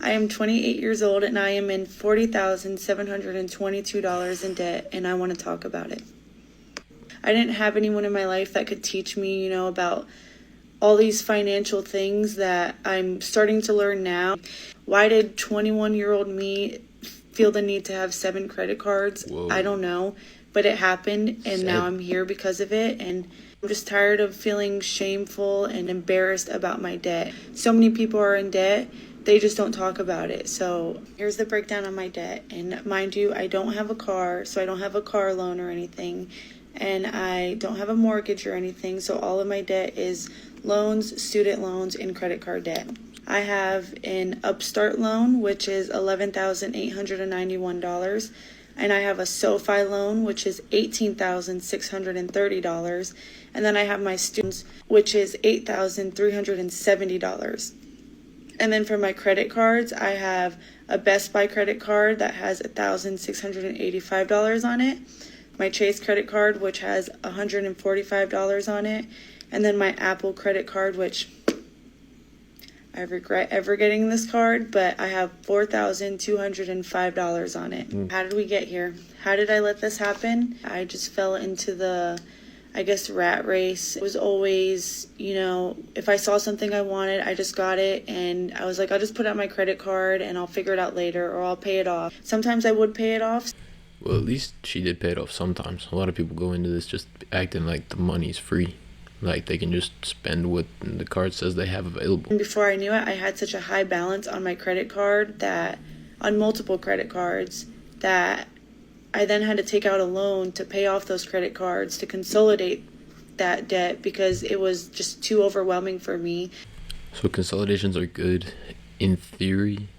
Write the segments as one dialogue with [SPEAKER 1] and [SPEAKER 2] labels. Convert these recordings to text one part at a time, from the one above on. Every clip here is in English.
[SPEAKER 1] I am 28 years old and I am in $40,722 in debt, and I want to talk about it. I didn't have anyone in my life that could teach me, about all these financial things that I'm starting to learn now. Why did 21-year-old me feel the need to have 7 credit cards?
[SPEAKER 2] Whoa.
[SPEAKER 1] I don't know, but it happened, and now I'm here because of it, and I'm just tired of feeling shameful and embarrassed about my debt. So many people are in debt, they just don't talk about it. So here's the breakdown on my debt, and mind you, I don't have a car, so I don't have a car loan or anything, and I don't have a mortgage or anything, so all of my debt is loans, student loans, and credit card debt. I have an Upstart loan, which is $11,891, and I have a SoFi loan, which is $18,630, and then I have my students, which is $8,370. And then for my credit cards, I have a Best Buy credit card that has $1,685 on it, my Chase credit card, which has $145 on it, and then my Apple credit card, which I regret ever getting this card, but I have $4,205 on it. How did we get here? How did I let this happen? I just fell into the, rat race. It was always, if I saw something I wanted, I just got it, and I was like, I'll just put out my credit card and I'll figure it out later, or I'll pay it off. Sometimes I would pay it off.
[SPEAKER 2] Well, at least she did pay it off sometimes. A lot of people go into this just acting like the money's free. Like they can just spend what the card says they have available.
[SPEAKER 1] And before I knew it, I had such a high balance on my credit card on multiple credit cards, that I then had to take out a loan to pay off those credit cards to consolidate that debt because it was just too overwhelming for me.
[SPEAKER 2] So consolidations are good in theory,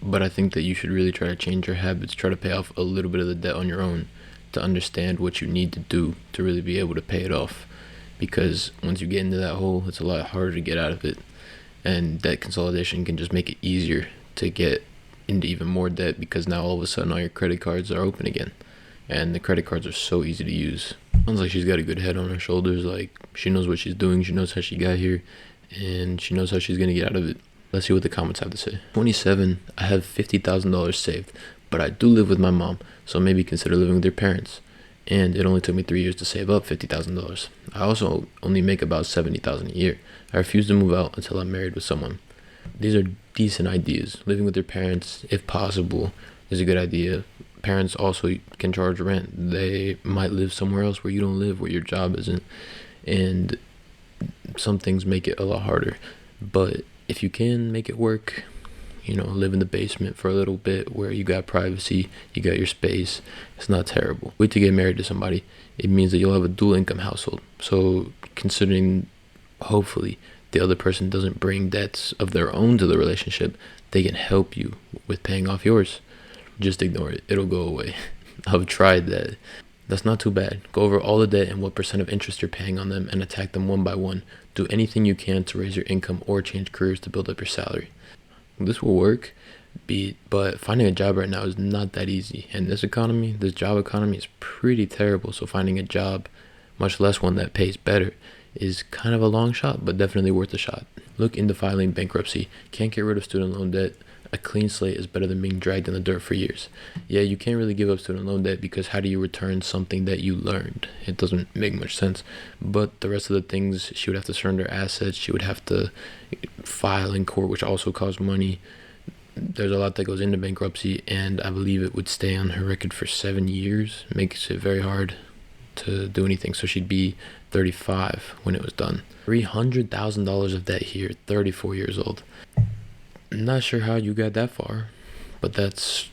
[SPEAKER 2] but I think that you should really try to change your habits, try to pay off a little bit of the debt on your own to understand what you need to do to really be able to pay it off. Because once you get into that hole, it's a lot harder to get out of it. And debt consolidation can just make it easier to get into even more debt, because now all of a sudden all your credit cards are open again. And the credit cards are so easy to use. Sounds like she's got a good head on her shoulders. Like, she knows what she's doing, she knows how she got here, and she knows how she's going to get out of it. Let's see what the comments have to say. 27, I have $50,000 saved, but I do live with my mom, so maybe consider living with your parents. And it only took me 3 years to save up $50,000. I also only make about $70,000 a year. I refuse to move out until I'm married with someone. These are decent ideas. Living with your parents, if possible, is a good idea. Parents also can charge rent. They might live somewhere else where you don't live, where your job isn't. And some things make it a lot harder. But if you can make it work, live in the basement for a little bit where you got privacy, you got your space, it's not terrible. Wait to get married to somebody. It means that you'll have a dual income household. So considering, hopefully, the other person doesn't bring debts of their own to the relationship, they can help you with paying off yours. Just ignore it. It'll go away. I've tried that. That's not too bad. Go over all the debt and what % of interest you're paying on them and attack them one by one. Do anything you can to raise your income or change careers to build up your salary. This will work, but finding a job right now is not that easy. And this job economy is pretty terrible. So finding a job, much less one that pays better, is kind of a long shot, but definitely worth a shot. Look into filing bankruptcy. Can't get rid of student loan debt. A clean slate is better than being dragged in the dirt for years. Yeah, you can't really give up student loan debt, because how do you return something that you learned? It doesn't make much sense. But the rest of the things, she would have to surrender assets. She would have to file in court, which also costs money. There's a lot that goes into bankruptcy, and I believe it would stay on her record for 7 years. Makes it very hard to do anything. So she'd be 35 when it was done. $300,000 of debt here, 34 years old. Not sure how you got that far, but that's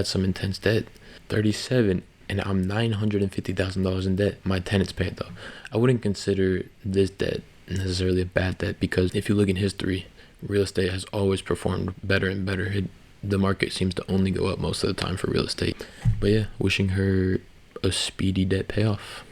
[SPEAKER 2] some intense debt. 37, and I'm $950,000 in debt. My tenant's paid though. I wouldn't consider this debt necessarily a bad debt, because if you look in history, real estate has always performed better and better. The market seems to only go up most of the time for real estate. But yeah, wishing her a speedy debt payoff.